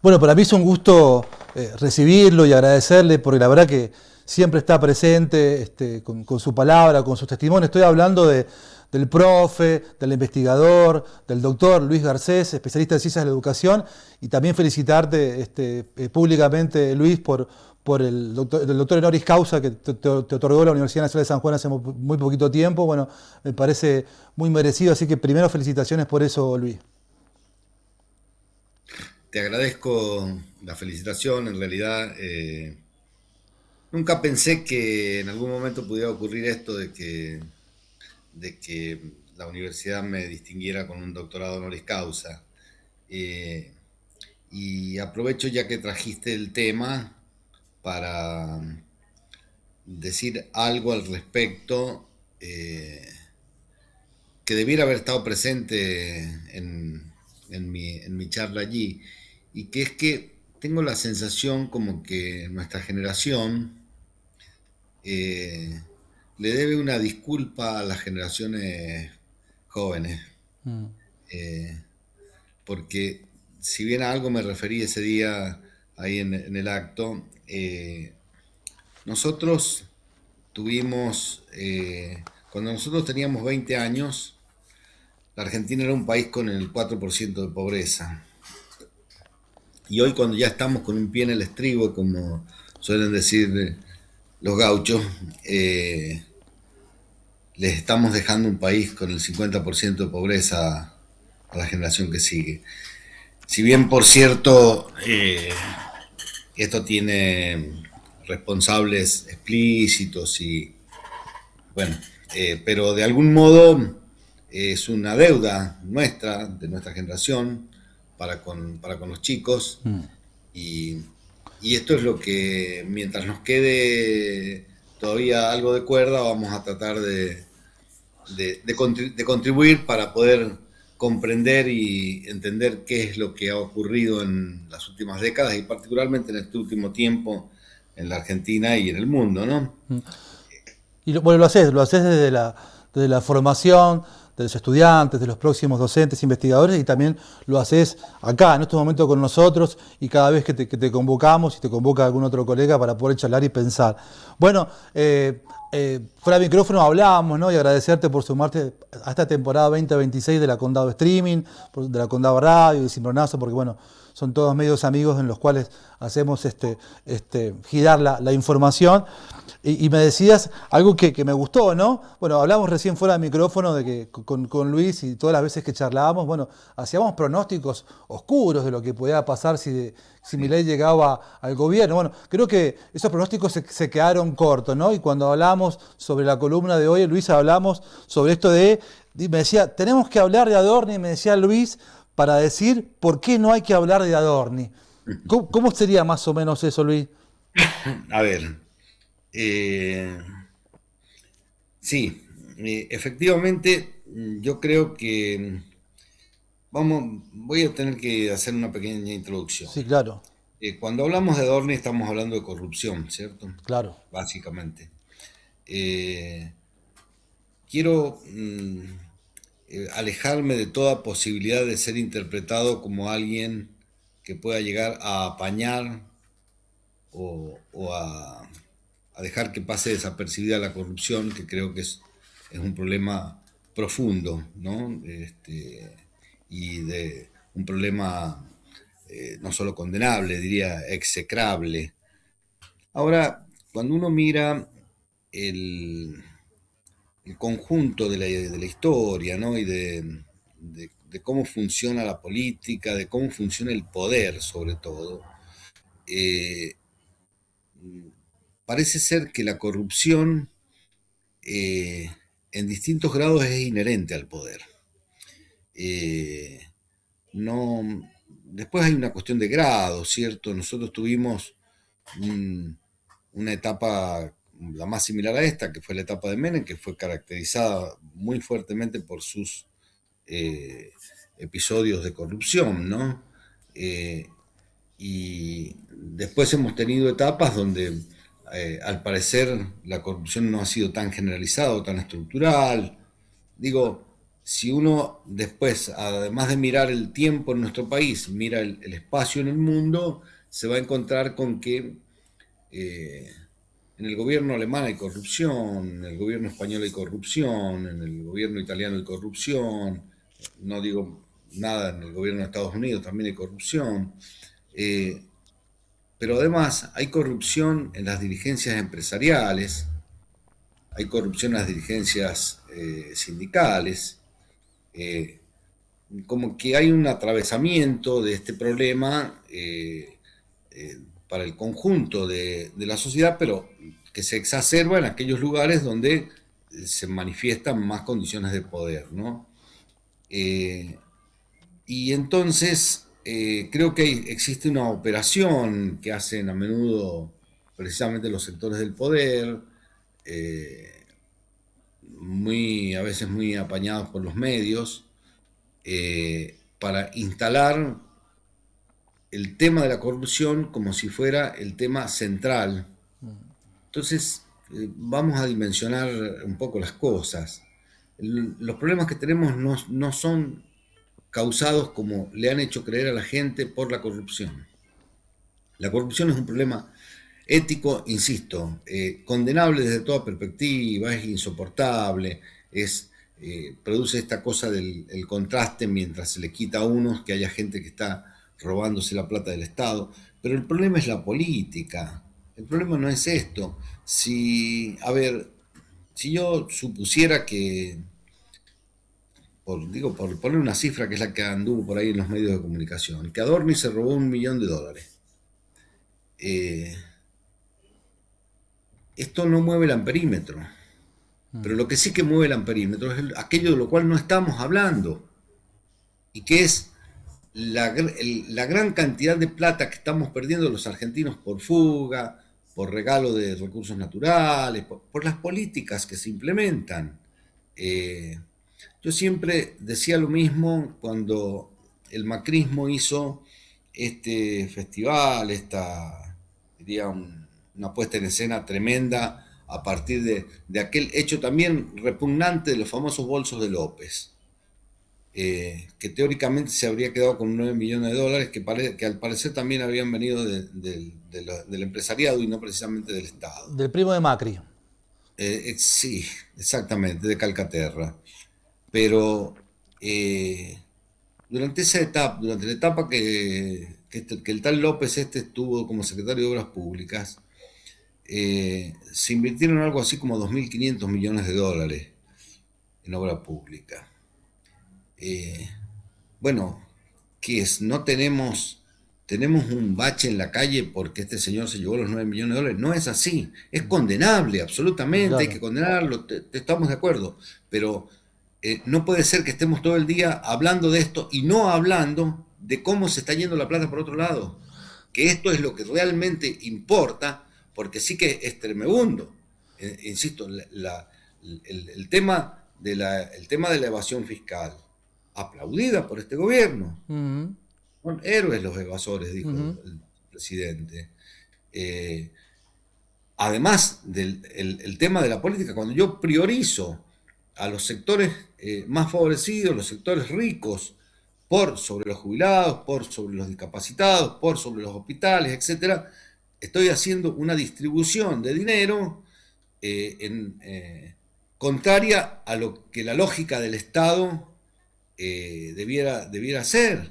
Bueno, para mí es un gusto recibirlo y agradecerle, porque la verdad que siempre está presente con su palabra, con sus testimonios. Estoy hablando del profe, del investigador, del doctor Luis Garcés, especialista en ciencias de la educación, y también felicitarte públicamente, Luis, por el doctor honoris causa que te otorgó la Universidad Nacional de San Juan hace muy poquito tiempo. Bueno, me parece muy merecido, así que primero felicitaciones por eso, Luis. Te agradezco la felicitación. En realidad, nunca pensé que en algún momento pudiera ocurrir esto de que la universidad me distinguiera con un doctorado honoris causa. Eh, y aprovecho ya que trajiste el tema para decir algo al respecto, que debiera haber estado presente en mi charla allí, y que es que tengo la sensación como que nuestra generación eh, le debe una disculpa a las generaciones jóvenes, Mm. eh, porque si bien a algo me referí ese día ahí en el acto, nosotros tuvimos, cuando nosotros teníamos 20 años, la Argentina era un país con el 4% de pobreza. Y hoy, cuando ya estamos con un pie en el estribo, como suelen decir los gauchos, les estamos dejando un país con el 50% de pobreza a la generación que sigue. Si bien, por cierto, esto tiene responsables explícitos y, bueno, pero de algún modo es una deuda nuestra, de nuestra generación, para con los chicos. Mm. Y, y esto es lo que, mientras nos quede todavía algo de cuerda, vamos a tratar de contribuir para poder comprender y entender qué es lo que ha ocurrido en las últimas décadas y particularmente en este último tiempo en la Argentina y en el mundo, ¿no? Y bueno, lo haces desde la formación de los estudiantes, de los próximos docentes, investigadores, y también lo haces acá, en estos momentos con nosotros, y cada vez que te convocamos y te convoca algún otro colega para poder charlar y pensar. Bueno, fuera de micrófono hablábamos, ¿no? Y agradecerte por sumarte a esta temporada 2026 de la Condado Streaming, de la Condado Radio, de Cimbronazo, porque bueno, son todos medios amigos en los cuales hacemos girar la información. Y me decías algo que me gustó, ¿no? Bueno, hablamos recién fuera del micrófono de que con Luis y todas las veces que charlábamos, bueno, hacíamos pronósticos oscuros de lo que podía pasar si Sí. Milei llegaba al gobierno. Bueno, creo que esos pronósticos se quedaron cortos, ¿no? Y cuando hablamos sobre la columna de hoy, Luis, hablamos sobre esto me decía, tenemos que hablar de Adorni, me decía Luis, para decir por qué no hay que hablar de Adorni. ¿Cómo sería más o menos eso, Luis? A ver, eh, sí, efectivamente, yo creo que voy a tener que hacer una pequeña introducción. Sí, claro, Cuando hablamos de Adorni estamos hablando de corrupción, ¿cierto? claro. Básicamente. Quiero alejarme de toda posibilidad de ser interpretado como alguien que pueda llegar a apañar o a dejar que pase desapercibida la corrupción, que creo que es un problema profundo, ¿no? Y de un problema no solo condenable, diría execrable. Ahora, cuando uno mira el, el conjunto de la historia, ¿no? Y de cómo funciona la política, de cómo funciona el poder, sobre todo, eh, parece ser que la corrupción eh, en distintos grados es inherente al poder. Eh, no, después hay una cuestión de grado, ¿cierto? Nosotros tuvimos un- una etapa la más similar a esta, que fue la etapa de Menem, que fue caracterizada muy fuertemente por sus eh, episodios de corrupción, ¿no? Eh, y después hemos tenido etapas donde al parecer la corrupción no ha sido tan generalizada o tan estructural. Digo, si uno después, además de mirar el tiempo en nuestro país, mira el espacio en el mundo, se va a encontrar con que eh, en el gobierno alemán hay corrupción, en el gobierno español hay corrupción, en el gobierno italiano hay corrupción, no digo nada, en el gobierno de Estados Unidos también hay corrupción, eh, pero además hay corrupción en las dirigencias empresariales, hay corrupción en las dirigencias sindicales, eh, como que hay un atravesamiento de este problema eh, para el conjunto de la sociedad, pero que se exacerba en aquellos lugares donde se manifiestan más condiciones de poder, ¿no? Eh, y entonces creo que existe una operación que hacen a menudo precisamente los sectores del poder, eh, a veces muy apañados por los medios, para instalar el tema de la corrupción como si fuera el tema central. Entonces, vamos a dimensionar un poco las cosas. Los problemas que tenemos no son causados como le han hecho creer a la gente por la corrupción. La corrupción es un problema ético, insisto, condenable desde toda perspectiva, es insoportable, produce esta cosa del el contraste mientras se le quita a unos, que haya gente que está robándose la plata del Estado. Pero el problema es la política. El problema no es esto. A ver, si yo supusiera que, por poner una cifra que es la que anduvo por ahí en los medios de comunicación, que Adorni se robó $1.000.000. Eh, Esto no mueve el amperímetro, pero lo que sí que mueve el amperímetro es aquello de lo cual no estamos hablando, y que es la gran cantidad de plata que estamos perdiendo los argentinos por fuga, por regalo de recursos naturales, por las políticas que se implementan. Eh, yo siempre decía lo mismo cuando el macrismo hizo este festival, diría, una puesta en escena tremenda a partir de aquel hecho también repugnante de los famosos bolsos de López, que teóricamente se habría quedado con $9 millones que al parecer también habían venido del empresariado y no precisamente del Estado. Del primo de Macri. Sí, exactamente, de Calcaterra. Pero eh, durante la etapa que el tal López estuvo como secretario de Obras Públicas, se invirtieron algo así como $2.500 millones en obra pública. Eh, bueno, ¿qué es? No tenemos un bache en la calle porque este señor se llevó los $9 millones. No es así. Es condenable, absolutamente. Hay Claro. que condenarlo. Estamos de acuerdo. Pero no puede ser que estemos todo el día hablando de esto y no hablando de cómo se está yendo la plata por otro lado. Que esto es lo que realmente importa, porque sí que es tremebundo. Insisto, el tema de la evasión fiscal, aplaudida por este gobierno. Mm, Son héroes los evasores, dijo ujú. el presidente. Eh, Además del el tema de la política, cuando yo priorizo a los sectores más favorecidos, los sectores ricos, por sobre los jubilados, por sobre los discapacitados, por sobre los hospitales, etcétera, estoy haciendo una distribución de dinero contraria a lo que la lógica del Estado debiera ser.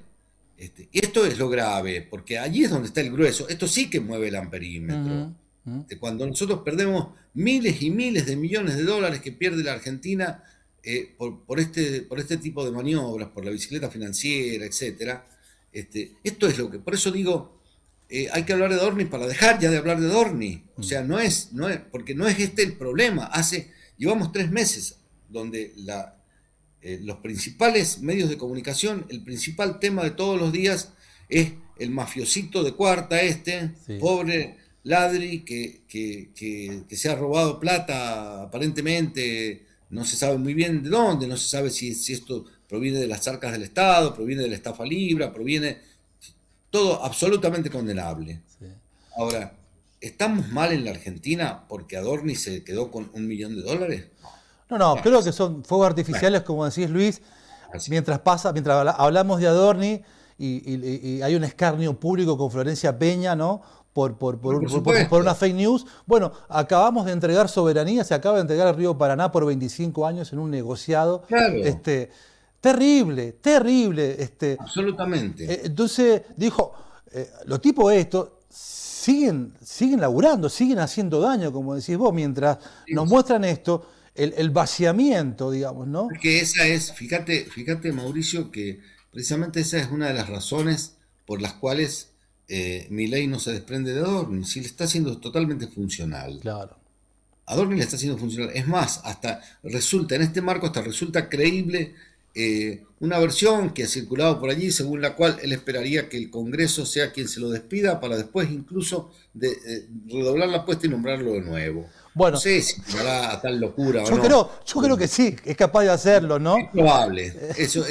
Y esto es lo grave, porque allí es donde está el grueso. Esto sí que mueve el amperímetro. Ujú, ujú. Cuando nosotros perdemos miles y miles de millones de dólares que pierde la Argentina por este tipo de maniobras, por la bicicleta financiera, etcétera. Esto es lo que, por eso digo, hay que hablar de Dorni para dejar ya de hablar de Dorni. O sea, porque no es este el problema. Llevamos 3 meses donde los principales medios de comunicación, el principal tema de todos los días es el mafiosito de cuarta Sí. pobre ladri que se ha robado plata aparentemente, no se sabe muy bien de dónde, no se sabe si esto proviene de las arcas del Estado, proviene de la estafa libra, todo absolutamente condenable. Sí. Ahora, ¿estamos mal en la Argentina porque Adorni se quedó con $1 millón? No, no, creo que Paz. son fuegos Bueno, artificiales, como decís Luis, así. mientras hablamos de Adorni y hay un escarnio público con Florencia Peña, ¿no? Pero por Por una supuesto, fake news. Bueno, acabamos de entregar soberanía, se acaba de entregar el río Paraná por 25 años en un negociado. claro, Este, terrible, terrible. absolutamente. Entonces, dijo, los tipos estos siguen laburando, siguen haciendo daño, como decís vos, mientras nos Es muestran esto, el vaciamiento, digamos, ¿no? que esa es, fíjate Mauricio, que precisamente esa es una de las razones por las cuales Milei no se desprende de Adorni, si le está siendo totalmente funcional. Claro. Adorni le está haciendo funcional. Es más, hasta resulta, en este marco, hasta resulta creíble una versión que ha circulado por allí, según la cual él esperaría que el Congreso sea quien se lo despida para después incluso redoblar la apuesta y nombrarlo de nuevo. No Bueno, sé si llegará a tal locura o no. yo creo que sí, es capaz de hacerlo, ¿no? Es probable. Eso,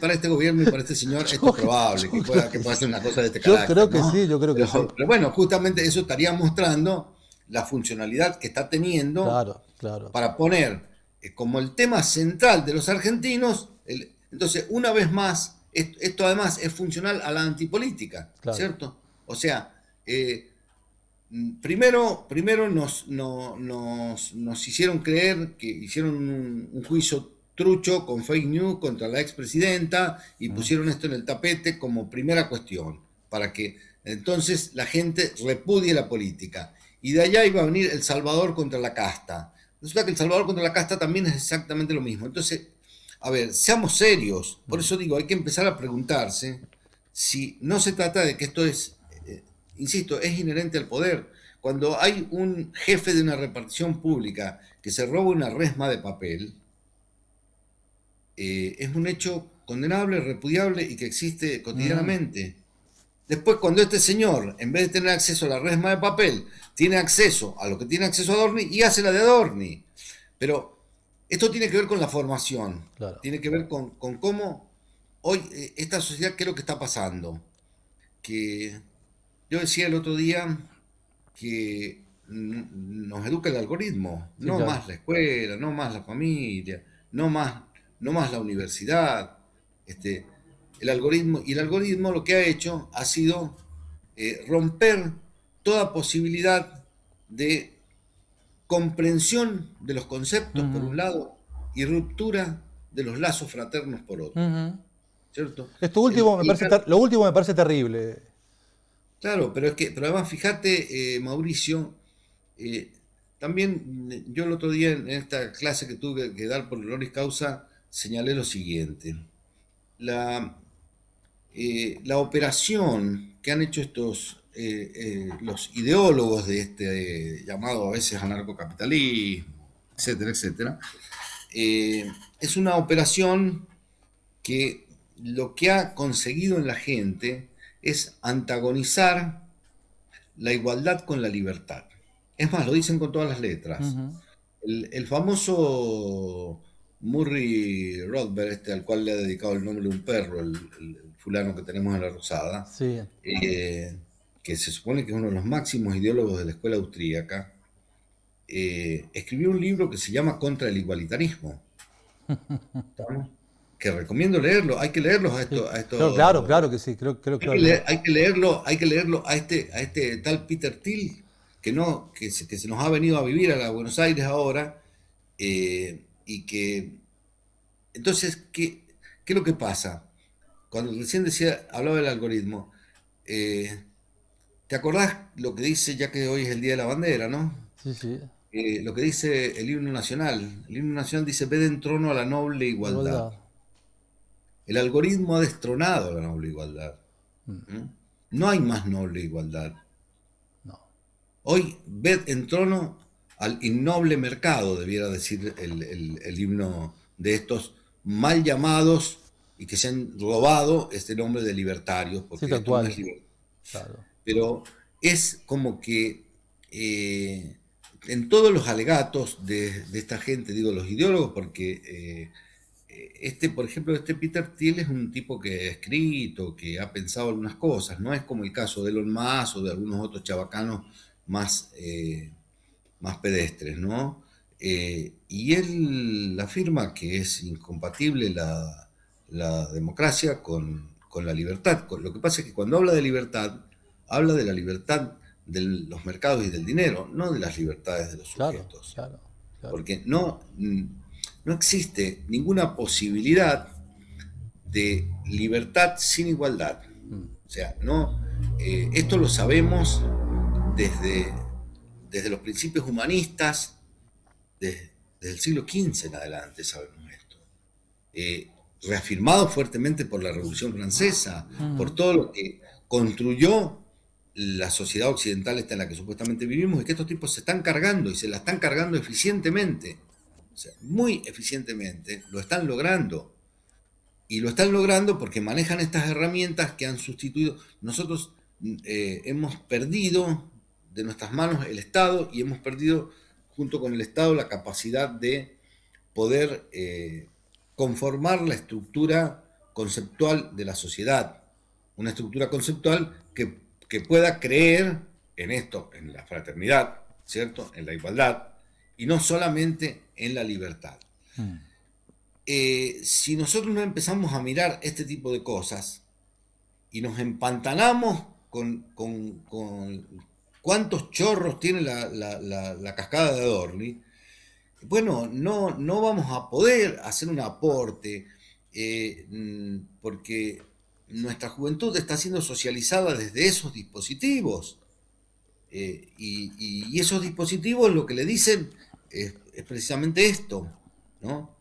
para este gobierno y para este señor, esto Yo, es probable, yo creo que que pueda hacer sí. una cosa de este Yo carácter, creo que ¿no? sí, yo creo que sí. Pero bueno, justamente eso estaría mostrando la funcionalidad que está teniendo Claro, claro, para poner como el tema central de los argentinos, entonces, una vez más, esto además es funcional a la antipolítica, claro. ¿cierto? O sea, primero nos hicieron creer que hicieron un juicio trucho con fake news contra la expresidenta y Mm. pusieron esto en el tapete como primera cuestión, para que entonces la gente repudie la política. Y de allá iba a venir El Salvador contra la casta. Resulta que El Salvador contra la casta también es exactamente lo mismo. Entonces, a ver, seamos serios. Por Mm. eso digo, hay que empezar a preguntarse si no se trata de que esto es insisto, es inherente al poder. Cuando hay un jefe de una repartición pública que se roba una resma de papel, es un hecho condenable, repudiable y que existe Mm. cotidianamente. Después, cuando este señor, en vez de tener acceso a la resma de papel, tiene acceso a lo que tiene acceso Adorni y hace la de Adorni. Pero esto tiene que ver con la formación, Claro. tiene que ver con cómo hoy esta sociedad, ¿qué es lo que está pasando? Que yo decía el otro día que nos educa el algoritmo, Sí, no claro. más la escuela, no más la familia, no más, no más la universidad. Este, el algoritmo, y el algoritmo lo que ha hecho ha sido romper toda posibilidad de comprensión de los conceptos, por un Ujú, lado, y ruptura de los lazos fraternos, por otro. ujú. ¿Cierto? Esto El, último me el, parece, lo último me parece terrible. Claro, pero además fíjate, Mauricio, eh, también yo el otro día en esta clase que tuve que dar por honoris causa señalé lo siguiente. La, la operación que han hecho estos los ideólogos de este llamado a veces anarcocapitalismo, etcétera, etcétera, es una operación que lo que ha conseguido en la gente es antagonizar la igualdad con la libertad. Es más, lo dicen con todas las letras. Ujú. El famoso Murray Rothbard, al cual le ha dedicado el nombre de un perro, el fulano que tenemos en la Rosada, Sí. eh, que se supone que es uno de los máximos ideólogos de la escuela austríaca, escribió un libro que se llama Contra el igualitarismo, ¿no? Que recomiendo leerlo. Hay que leerlos a Sí. esto, a Claro, claro, estos claro que sí, creo que lo- hay que leerlo a este tal Peter Thiel, que se nos ha venido a vivir a la Buenos Aires ahora, y que, entonces, ¿qué es lo que pasa? Cuando recién decía, hablaba del algoritmo, eh, ¿te acordás lo que dice, ya que hoy es el Día de la Bandera, ¿no? Sí, sí. Lo que dice el himno nacional. El himno nacional dice, ved en trono a la noble La igualdad. igualdad. El algoritmo ha destronado la noble igualdad. ¿Mm? No hay más noble igualdad. No. Hoy ved en trono al innoble mercado, debiera decir el himno de estos mal llamados y que se han robado este nombre de libertarios, Sí, porque tal esto no es cual. libertad. Claro. Pero es como que eh, en todos los alegatos de esta gente, digo los ideólogos, porque por ejemplo, este Peter Thiel es un tipo que ha escrito, que ha pensado algunas cosas, no es como el caso de Elon Musk o de algunos otros chabacanos más, más pedestres, ¿no? Y él afirma que es incompatible la democracia con la libertad. Lo que pasa es que cuando habla de la libertad de los mercados y del dinero, no de las libertades de los Claro, sujetos. claro, claro. Porque no existe ninguna posibilidad de libertad sin igualdad. Mm. O sea, no, esto lo sabemos desde, desde los principios humanistas, desde el siglo XV en adelante sabemos esto. Reafirmado fuertemente por la Revolución Francesa, por Ujú. todo lo que construyó la sociedad occidental esta en la que supuestamente vivimos, y que estos tipos se están cargando y se la están cargando eficientemente, o sea, muy eficientemente, lo están logrando. Y lo están logrando porque manejan estas herramientas que han sustituido. Nosotros hemos perdido de nuestras manos el Estado y hemos perdido junto con el Estado la capacidad de poder conformar la estructura conceptual de la sociedad. Una estructura conceptual que pueda creer en esto, en la fraternidad, ¿cierto? En la igualdad, y no solamente en la libertad. Mm. Si nosotros no empezamos a mirar este tipo de cosas y nos empantanamos con cuántos chorros tiene la cascada de Adorni, bueno, no vamos a poder hacer un aporte porque nuestra juventud está siendo socializada desde esos dispositivos. Y esos dispositivos lo que le dicen es precisamente esto, ¿no?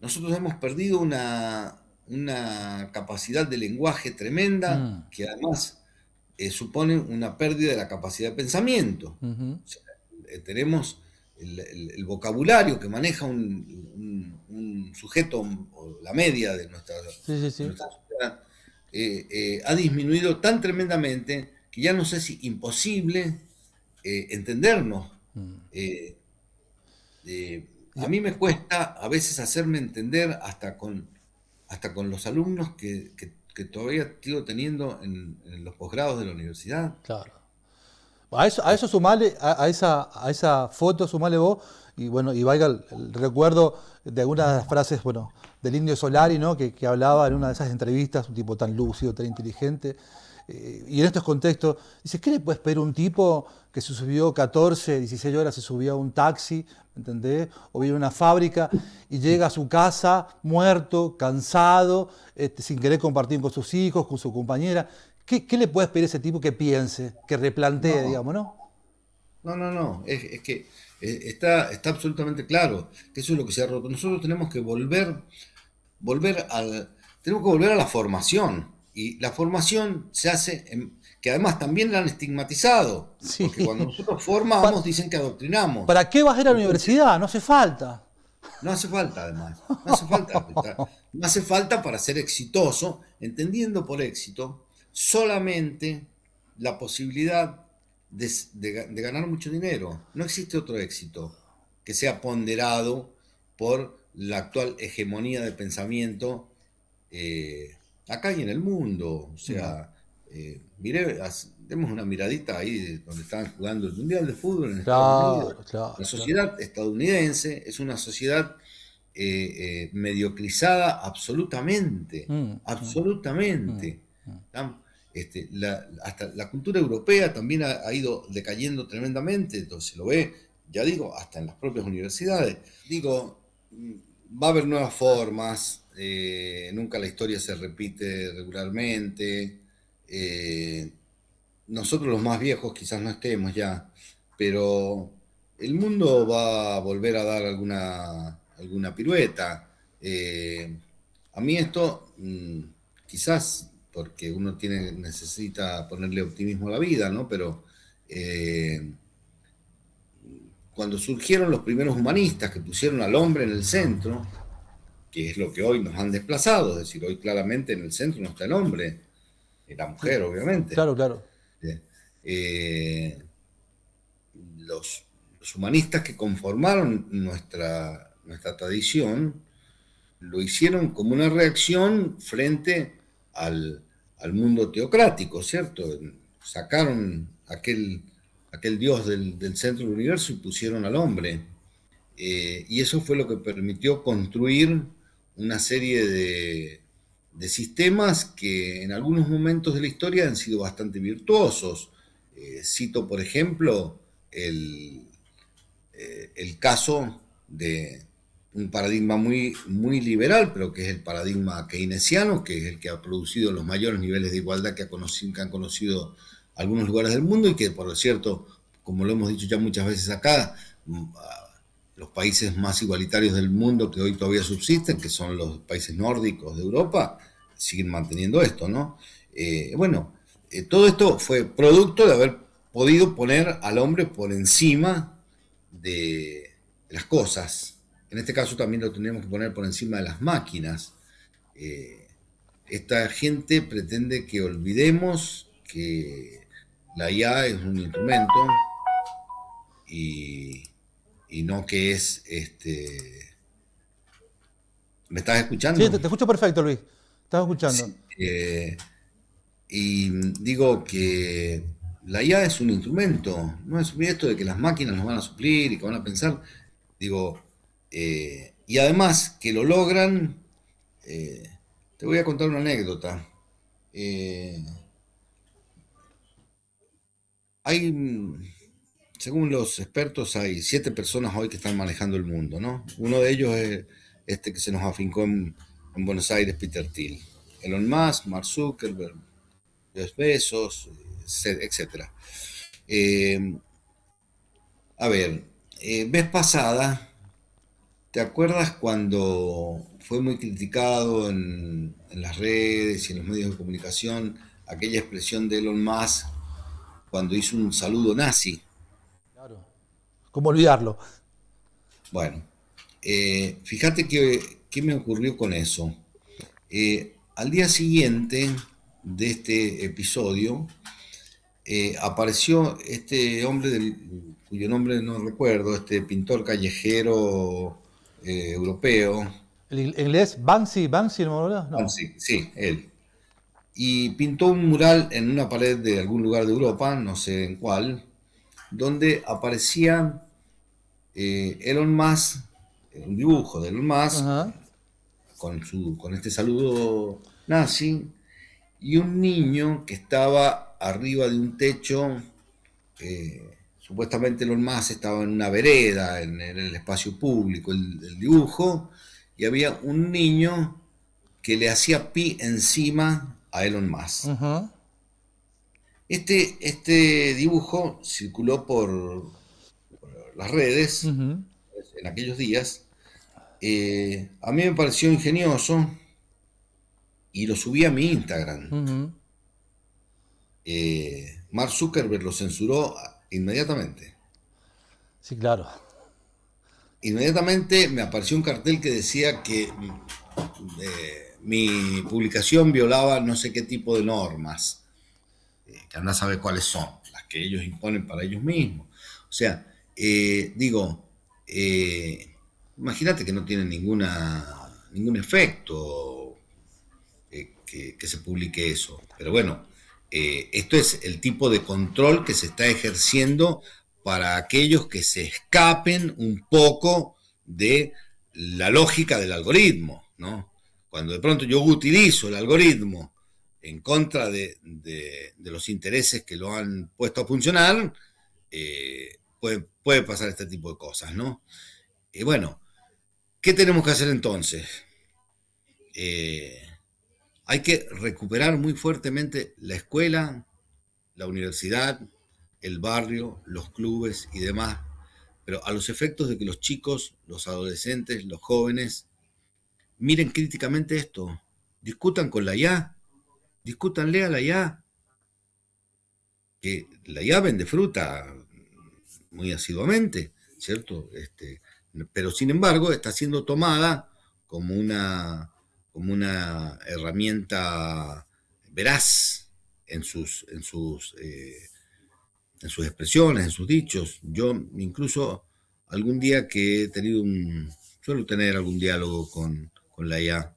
Nosotros hemos perdido una capacidad de lenguaje tremenda Mm. que además supone una pérdida de la capacidad de pensamiento. Ujú. O sea, tenemos el vocabulario que maneja un sujeto, o la media Sí, sí, de sí. nuestra sociedad, ha disminuido tan tremendamente que ya no sé si imposible entendernos. Mm. Eh, a Yo- mí me cuesta a veces hacerme entender hasta con los alumnos que todavía sigo teniendo en los posgrados de la universidad. claro. A eso sumale, a esa foto sumale vos, y bueno, y valga el recuerdo de algunas de las frases, bueno, del Indio Solari, ¿no? Que hablaba en una de esas entrevistas, un tipo tan lúcido, tan inteligente. Y en estos contextos, dice, ¿qué le puedes pedir a un tipo que se subió 14, 16 horas, se subió a un taxi, ¿entendés? O vive en una fábrica y llega a su casa muerto, cansado, sin querer compartir con sus hijos, con su compañera? ¿Qué le puedes pedir a ese tipo que piense, que replantee, No, digamos, ¿no? no. Es que está absolutamente claro que eso es lo que se ha roto. Nosotros tenemos que tenemos que volver a la formación. Y la formación se hace, que además también la han estigmatizado, Sí. porque cuando nosotros ¿Para, formamos dicen que adoctrinamos. para qué vas a ir a la Entonces, universidad? No hace falta. no hace falta, además. No hace falta. No hace falta para ser exitoso, entendiendo por éxito solamente la posibilidad de ganar mucho dinero. No existe otro éxito que sea ponderado por la actual hegemonía de pensamiento eh, acá y en el mundo. O Mm. sea, demos una miradita ahí donde estaban jugando el Mundial de Fútbol en Estados Unidos. Claro, claro, La claro. sociedad estadounidense es una sociedad mediocrizada absolutamente, Mm, mm, mm, absolutamente. mm. ¿Tá? Hasta la cultura europea también ha ido decayendo tremendamente, entonces lo ve, ya digo, hasta en las propias universidades. Digo, va a haber nuevas formas, nunca la historia se repite regularmente. eh, Nosotros los más viejos quizás no estemos ya, pero el mundo va a volver a dar alguna pirueta. A mí esto, quizás porque uno necesita ponerle optimismo a la vida, ¿no? Pero eh, cuando surgieron los primeros humanistas que pusieron al hombre en el centro, que es lo que hoy nos han desplazado, es decir, hoy claramente en el centro no está el hombre, la Sí. mujer, obviamente. Claro, claro. Eh, los humanistas que conformaron nuestra tradición lo hicieron como una reacción frente al mundo teocrático, ¿cierto? Sacaron aquel Dios del centro del universo y pusieron al hombre. Y eso fue lo que permitió construir una serie de sistemas que en algunos momentos de la historia han sido bastante virtuosos. Cito, por ejemplo, el, el caso de un paradigma muy liberal, pero que es el paradigma keynesiano, que es el que ha producido los mayores niveles de igualdad que han conocido algunos lugares del mundo y que, por cierto, como lo hemos dicho ya muchas veces acá, los países más igualitarios del mundo que hoy todavía subsisten, que son los países nórdicos de Europa, siguen manteniendo esto, ¿no? Bueno, todo esto fue producto de haber podido poner al hombre por encima de las cosas. En este caso también lo tenemos que poner por encima de las máquinas. Eh, Esta gente pretende que olvidemos que la IA es un instrumento y, y no que es ¿Me estás Sí, escuchando? te escucho perfecto, Luis. Estás escuchando. Sí. Y digo que la IA es un instrumento, no es esto de que las máquinas nos van a suplir y que van a pensar. Digo, y además que lo logran, eh, te voy a contar una anécdota. Eh, hay, según los expertos, hay 7 personas hoy que están manejando el mundo, ¿no? Uno de ellos es este que se nos afincó en Buenos Aires, Peter Thiel. Elon Musk, Mark Zuckerberg, Jeff Bezos, etcétera. Eh, a ver, vez pasada, ¿te acuerdas cuando fue muy criticado en las redes y en los medios de comunicación aquella expresión de Elon Musk cuando hizo un saludo nazi? Claro. ¿Cómo olvidarlo? Bueno, fíjate qué me ocurrió con eso. Al día siguiente de este episodio, apareció este hombre cuyo nombre no recuerdo, este pintor callejero europeo. ¿El inglés? Banksy, Banksy, ¿no? Ah, No. sí, sí, él. Y pintó un mural en una pared de algún lugar de Europa, no sé en cuál, donde aparecía Elon Musk, un dibujo de Elon Musk, Ajá. con este saludo nazi, y un niño que estaba arriba de un techo. Supuestamente Elon Musk estaba en una vereda, en el espacio público, el dibujo, y había un niño que le hacía pi encima a Elon Musk. Ujú. Este dibujo circuló por las redes Ujú. en aquellos días. A mí me pareció ingenioso y lo subí a mi Instagram. Ujú. Mark Zuckerberg lo censuró inmediatamente. Sí, claro. Inmediatamente me apareció un cartel que decía que mi publicación violaba no sé qué tipo de normas, que anda a saber cuáles son, las que ellos imponen para ellos mismos. O sea, digo, imagínate que no tiene ningún efecto que se publique eso. Pero bueno, esto es el tipo de control que se está ejerciendo para aquellos que se escapen un poco de la lógica del algoritmo, ¿no? Cuando de pronto yo utilizo el algoritmo en contra de los intereses que lo han puesto a funcionar, puede pasar este tipo de cosas, ¿no? Y bueno, ¿qué tenemos que hacer entonces? Eh, Hay que recuperar muy fuertemente la escuela, la universidad, el barrio, los clubes y demás, pero a los efectos de que los chicos, los adolescentes, los jóvenes, miren críticamente esto, discutan con la IA, discútanle a la IA, que la IA vende fruta muy asiduamente, ¿cierto? Pero sin embargo está siendo tomada como como una herramienta veraz en sus expresiones, en sus dichos. Yo incluso algún día que he tenido suelo tener algún diálogo con la IA,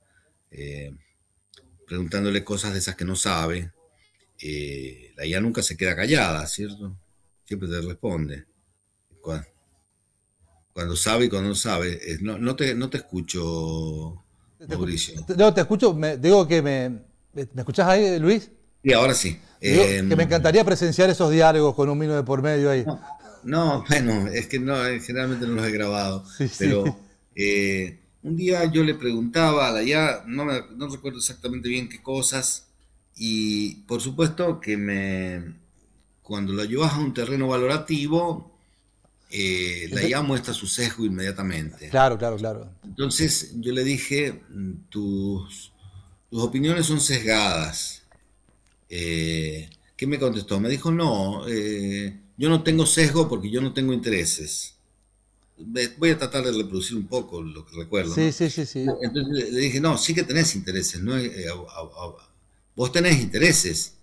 eh, preguntándole cosas de esas que no sabe. La IA nunca se queda callada, ¿cierto? Siempre te responde. cuando sabe y cuando no sabe. No te escucho, Mauricio. No, te escucho, digo que ¿me escuchás ahí, Luis? Sí, ahora sí. Digo que me encantaría presenciar esos diálogos con un vino de por medio ahí. No, no, bueno, es que no, generalmente no los he grabado, Sí, sí. pero un día yo le preguntaba a la ya, no recuerdo exactamente bien qué cosas, y por supuesto que cuando la llevas a un terreno valorativo, la Ente- IA muestra su sesgo inmediatamente. Claro, claro, claro. Entonces yo le dije, tus opiniones son sesgadas. ¿Qué me contestó? Me dijo, no, yo no tengo sesgo porque yo no tengo intereses. Voy a tratar de reproducir un poco lo que recuerdo, Sí, ¿no? sí, sí, sí. Entonces le dije, no, sí que tenés intereses, ¿no? Vos tenés intereses,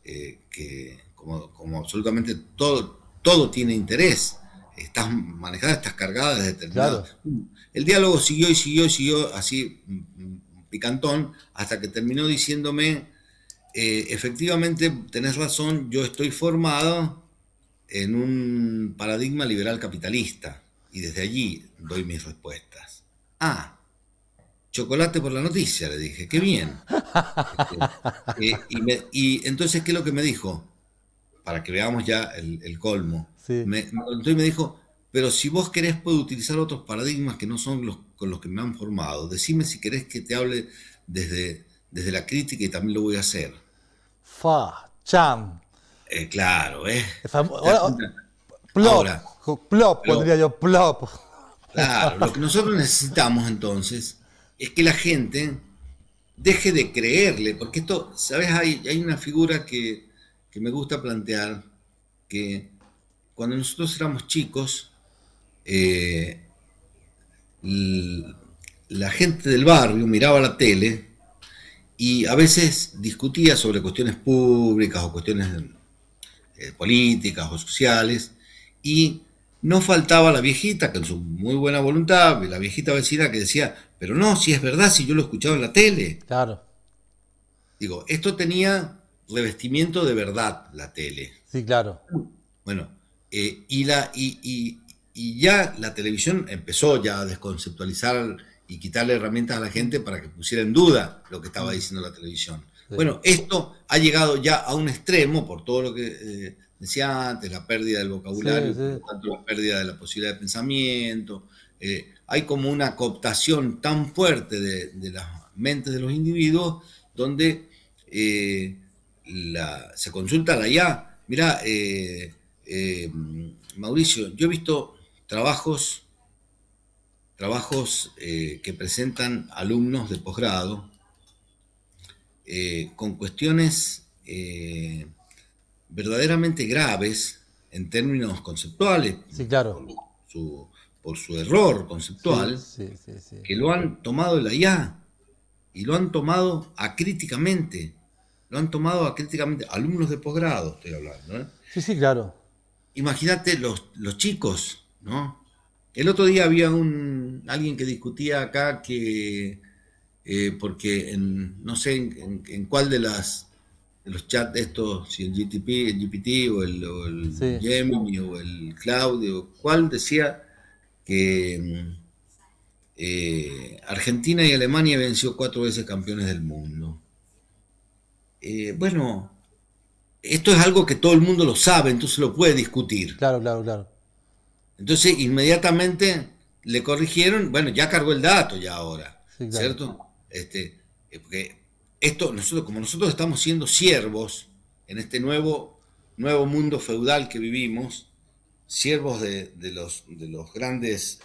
que como absolutamente todo tiene interés. Estás manejada, estás cargada de determinados. Claro. El diálogo siguió y siguió y siguió así, picantón, hasta que terminó diciéndome, efectivamente, tenés razón, yo estoy formado en un paradigma liberal capitalista y desde allí doy mis respuestas. Ah, chocolate por la noticia, le dije, qué bien. Este, y entonces, ¿qué es lo que me dijo? Para que veamos ya el colmo. Sí. Me contó y me dijo, pero si vos querés puedo utilizar otros paradigmas que no son los con los que me han formado. Decime si querés que te hable desde la crítica y también lo voy a hacer. Cham. Claro, ¿eh? ¿Te das Ahora, cuenta? plop. Ahora, Plop, lo, pondría yo, plop. claro, lo que nosotros necesitamos entonces es que la gente deje de creerle, porque esto, ¿sabes? Hay una figura que me gusta plantear, que cuando nosotros éramos chicos, eh, la gente del barrio miraba la tele y a veces discutía sobre cuestiones públicas o cuestiones políticas o sociales, y no faltaba la viejita, con su muy buena voluntad, la viejita vecina que decía, pero no, si es verdad, si yo lo escuchaba en la tele. Claro. Digo, esto tenía revestimiento de verdad, la tele. Sí, claro. Bueno, y ya la televisión empezó ya a desconceptualizar y quitarle herramientas a la gente para que pusiera en duda lo que estaba Mm, diciendo la televisión. sí. Bueno, esto ha llegado ya a un extremo por todo lo que decía antes, la pérdida del Sí, vocabulario y por lo sí. tanto la pérdida de la posibilidad de pensamiento. Hay como una cooptación tan fuerte de las mentes de los individuos donde se consulta a la IA. Mira, eh, Mauricio, yo he visto trabajos que presentan alumnos de posgrado con cuestiones verdaderamente graves en términos conceptuales, Sí, claro. por su, por su error Sí, conceptual, sí, sí, sí. que lo han tomado de la IA y lo han tomado acríticamente. Lo han tomado acríticamente. Alumnos de posgrado, estoy hablando, ¿eh? Sí, sí, claro. Imagínate los chicos, ¿no? El otro día había alguien que discutía acá que, porque no sé en cuál de los chats estos, si el GTP, el GPT o el Sí. Gemini o el Claudio, cuál decía que Argentina y Alemania venció 4 veces campeones del mundo. Bueno, esto es algo que todo el mundo lo sabe, entonces lo puede discutir. Claro, claro, claro. Entonces, inmediatamente le corrigieron, bueno, ya cargó el dato ya ahora, Sí, claro. ¿cierto? Porque como nosotros estamos siendo siervos en este nuevo mundo feudal que vivimos, siervos de los grandes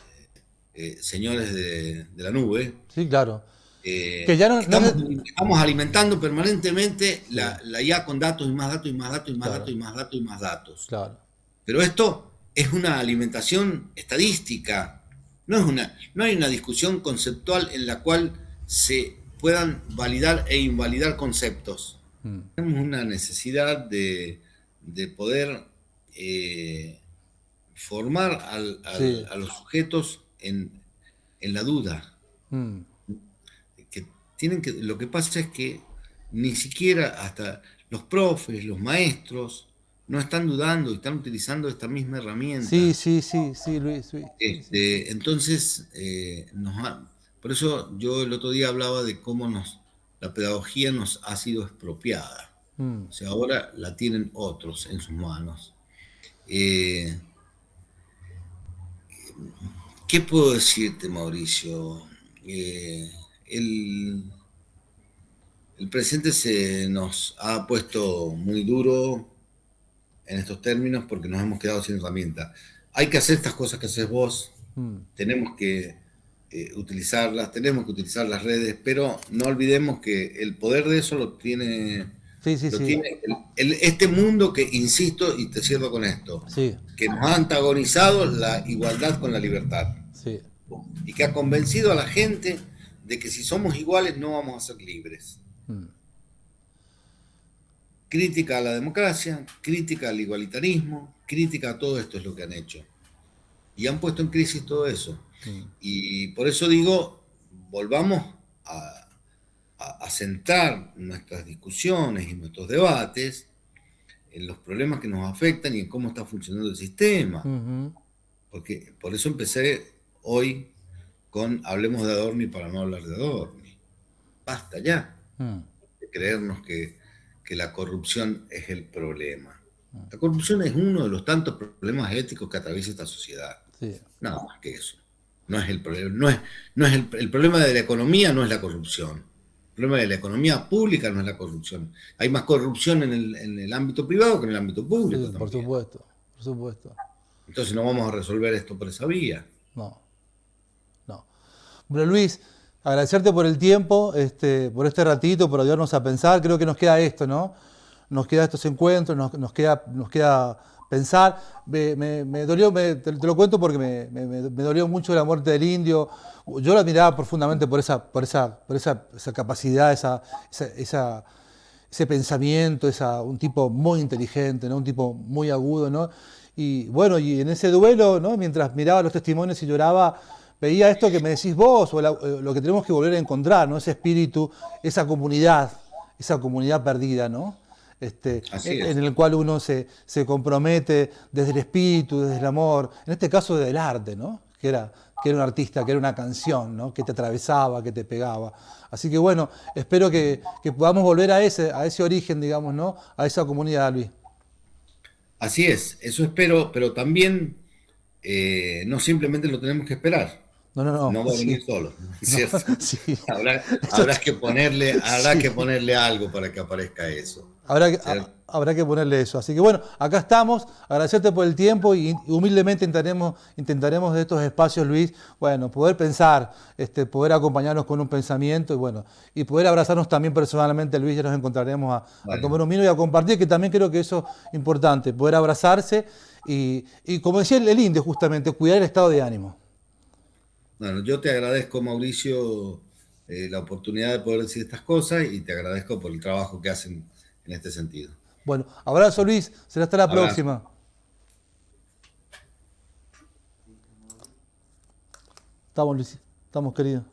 señores de la nube, Sí, claro. Que ya no, no estamos, es. estamos alimentando permanentemente Sí, la IA con datos y más datos y más datos y más datos claro, y más datos y más datos. claro. Pero esto es una alimentación estadística, no hay una discusión conceptual en la cual se puedan validar e invalidar conceptos. Mm, Tenemos una necesidad de poder formar sí. a los sujetos en la duda. Mm, Que lo que pasa es que ni siquiera hasta los profes, los maestros, no están dudando y están utilizando esta misma Sí, herramienta. sí, sí, sí, Luis, sí, sí, sí. Entonces, por eso yo el otro día hablaba de cómo la pedagogía nos ha sido expropiada. Mm, O sea, ahora la tienen otros en sus manos. Eh, ¿Qué puedo decirte, Mauricio? Eh, el, el presente se nos ha puesto muy duro en estos términos porque nos hemos quedado sin herramienta. Hay que hacer estas cosas que haces vos, mm. tenemos que utilizarlas, tenemos que utilizar las redes, pero no olvidemos que el poder de eso Sí, sí, lo sí, tiene este mundo que, insisto, y te cierro con esto, sí, que nos ha antagonizado la igualdad con la libertad sí. y que ha convencido a la gente de que si somos iguales no vamos a ser libres. Mm, Crítica a la democracia, crítica al igualitarismo, crítica a todo esto es lo que han hecho. Y han puesto en crisis todo eso. mm, Y por eso digo, volvamos a, a centrar nuestras discusiones y nuestros debates en los problemas que nos afectan y en cómo está funcionando el sistema. ujú, Porque por eso empecé hoy con Hablemos de Adorni para no hablar de Adorni. Basta ya mm, de creernos que la corrupción es el problema. La corrupción es uno de los tantos problemas éticos que atraviesa esta sociedad. sí, Nada más que eso. No es el problema, no es el problema de la economía, no es la corrupción. El problema de la economía pública no es la corrupción. Hay más corrupción en el ámbito privado que en el ámbito público sí, por también. supuesto, por supuesto. Entonces no vamos a resolver esto por esa vía. No, no. Bueno, Luis, agradecerte por el tiempo, por este ratito, por ayudarnos a pensar. Creo que nos queda esto, ¿no? Nos queda estos encuentros, nos queda pensar. Me dolió, te lo cuento porque me dolió mucho la muerte del indio. Yo lo admiraba profundamente esa capacidad, ese pensamiento, un tipo muy inteligente, ¿no? Un tipo muy agudo, ¿no? Y bueno, y en ese duelo, ¿no? Mientras miraba los testimonios y lloraba, veía esto que me decís vos, o lo que tenemos que volver a encontrar, ¿no? Ese espíritu, esa comunidad perdida, ¿no? Así es. En el cual uno se compromete desde el espíritu, desde el amor, en este caso desde el arte, ¿no? Que era un artista, que era una canción, ¿no? Que te atravesaba, que te pegaba. Así que bueno, espero que podamos volver a ese origen, digamos, ¿no? A esa comunidad, Luis. Así es. Eso espero, pero también no simplemente lo tenemos que esperar. No, no, No no, va a sí. venir solo, No, ¿cierto? sí. Eso Habrá sí. que ponerle algo para que aparezca eso. Habrá que, ¿Cierto? habrá que ponerle eso. Así que bueno, acá estamos. Agradecerte por el tiempo y humildemente intentaremos de estos espacios, Luis, bueno, poder pensar, poder acompañarnos con un pensamiento y bueno, y poder abrazarnos también personalmente, Luis, ya nos encontraremos a Vale. tomar un vino y a compartir, que también creo que eso es importante, poder abrazarse y como decía el indio justamente, cuidar el estado de ánimo. Bueno, yo te agradezco, Mauricio, la oportunidad de poder decir estas cosas y te agradezco por el trabajo que hacen en este sentido. Bueno, abrazo, Luis, será hasta la Abrazo. próxima. Estamos, Luis, estamos, queridos.